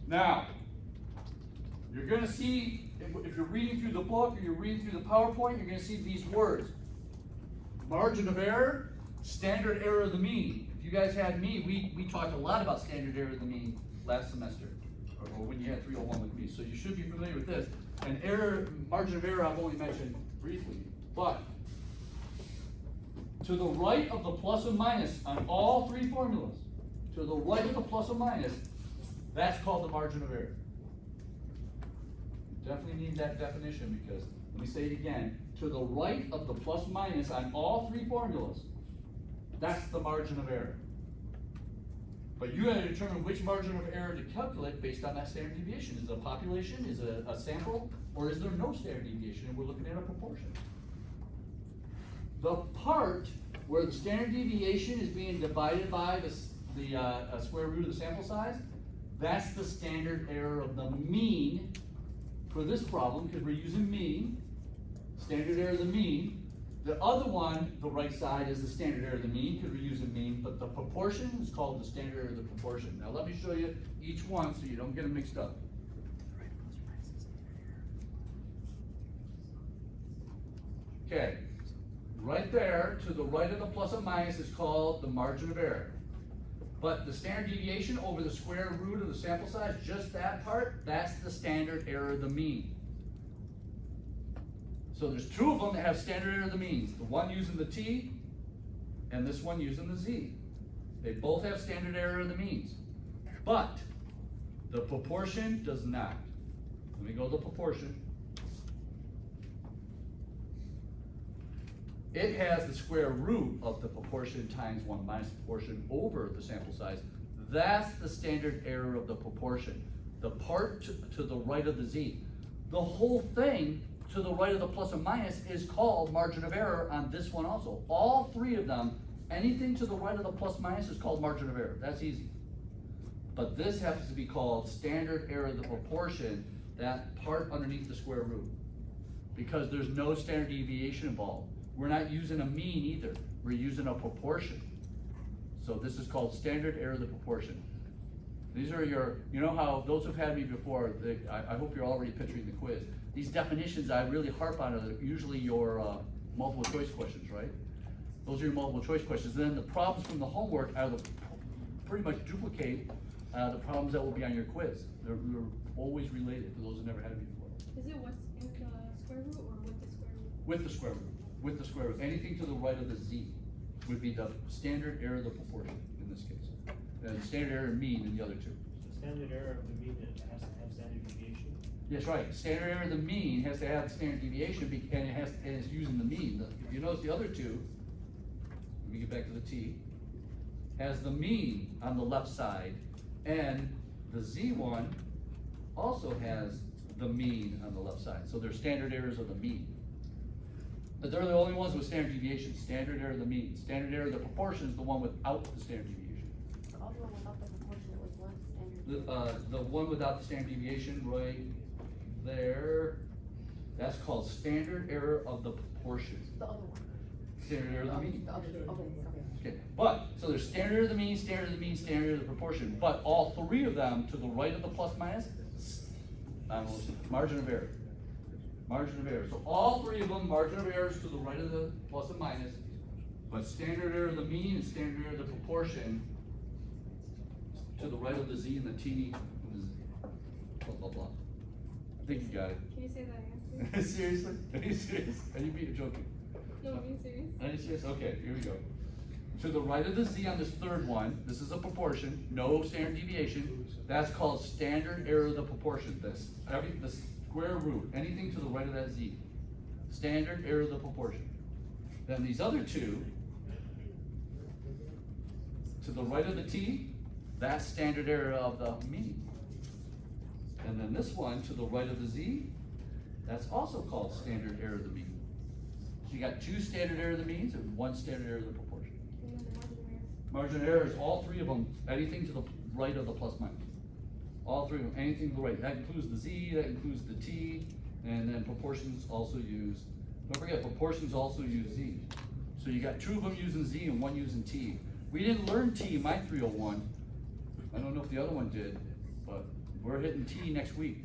Now, you're going to see, if you're reading through the book or you're reading through the PowerPoint, you're going to see these words. Margin of error, standard error of the mean. If you guys had me, we talked a lot about standard error of the mean last semester, or when you had 301 with me. So you should be familiar with this. And error, margin of error, I've only mentioned briefly. But to the right of the plus or minus on all three formulas, to the right of the plus or minus, that's called the margin of error. You definitely need that definition because, let me say it again, to the right of the plus minus on all three formulas, that's the margin of error. But you have to determine which margin of error to calculate based on that standard deviation. Is it a population, is it a sample, or is there no standard deviation and we're looking at a proportion? The part where the standard deviation is being divided by the square root of the sample size, that's the standard error of the mean for this problem, because we're using mean, standard error of the mean. The other one, the right side, is the standard error of the mean, because we're using mean, but the proportion is called the standard error of the proportion. Now let me show you each one so you don't get them mixed up. Okay, right there, to the right of the plus or minus is called the margin of error. But the standard deviation over the square root of the sample size, just that part, that's the standard error of the mean. So there's two of them that have standard error of the means. The one using the t, and this one using the z. They both have standard error of the means. But the proportion does not. Let me go to the proportion. It has the square root of the proportion times 1 minus the proportion over the sample size. That's the standard error of the proportion. The part to the right of the z. The whole thing to the right of the plus or minus is called margin of error on this one also. All three of them, anything to the right of the plus minus is called margin of error. That's easy. But this happens to be called standard error of the proportion, that part underneath the square root. Because there's no standard deviation involved. We're not using a mean either. We're using a proportion. So this is called standard error of the proportion. These are your, you know how those who've had me before, I hope you're already picturing the quiz. These definitions I really harp on are usually your multiple choice questions, right? Those are your multiple choice questions. And then the problems from the homework are pretty much duplicate the problems that will be on your quiz. They're always related for those who never had it before. Is it what's in the square root or with the square root? With the square root. With the square root. Anything to the right of the z would be the standard error of the proportion in this case. And standard error and mean in the other two. The standard error of the mean has to have standard deviation. Yes, right. Standard error of the mean has to have standard deviation, and it's using the mean. If you notice the other two, let me get back to the t, has the mean on the left side, and the z one also has the mean on the left side. So they're standard errors of the mean. But they're the only ones with standard deviation. Standard error of the mean. Standard error of the proportion is the one without the standard deviation. The other one without the proportion, it was what standard? The one without the standard deviation right there, that's called standard error of the proportion. The other one. Standard error of the mean. The other, okay. Okay, but, so there's standard of the mean, standard of the mean, standard of the proportion, but all three of them to the right of the plus minus, margin of error. Margin of error. So all three of them, margin of error is to the right of the plus and minus, but standard error of the mean and standard error of the proportion to the right of the z and the t and the z. Blah, blah, blah. I think you got it. Can you say that answer? Seriously? Are you serious? Are you being joking? No, I'm being serious. Are you serious? Okay, here we go. To the right of the z on this third one, this is a proportion, no standard deviation. That's called standard error of the proportion. The square root, anything to the right of that z. Standard error of the proportion. Then these other two, to the right of the t, that's standard error of the mean. And then this one, to the right of the z, that's also called standard error of the mean. So you got two standard error of the means and one standard error of the proportion. And then the margin of error. Margin of error is all three of them, anything to the right of the plus minus. All three of them, anything to the right. That includes the z, that includes the t, and then proportions also use, don't forget, proportions also use z. So you got two of them using z and one using t. We didn't learn t in my 301. I don't know if the other one did, but We're hitting T next week.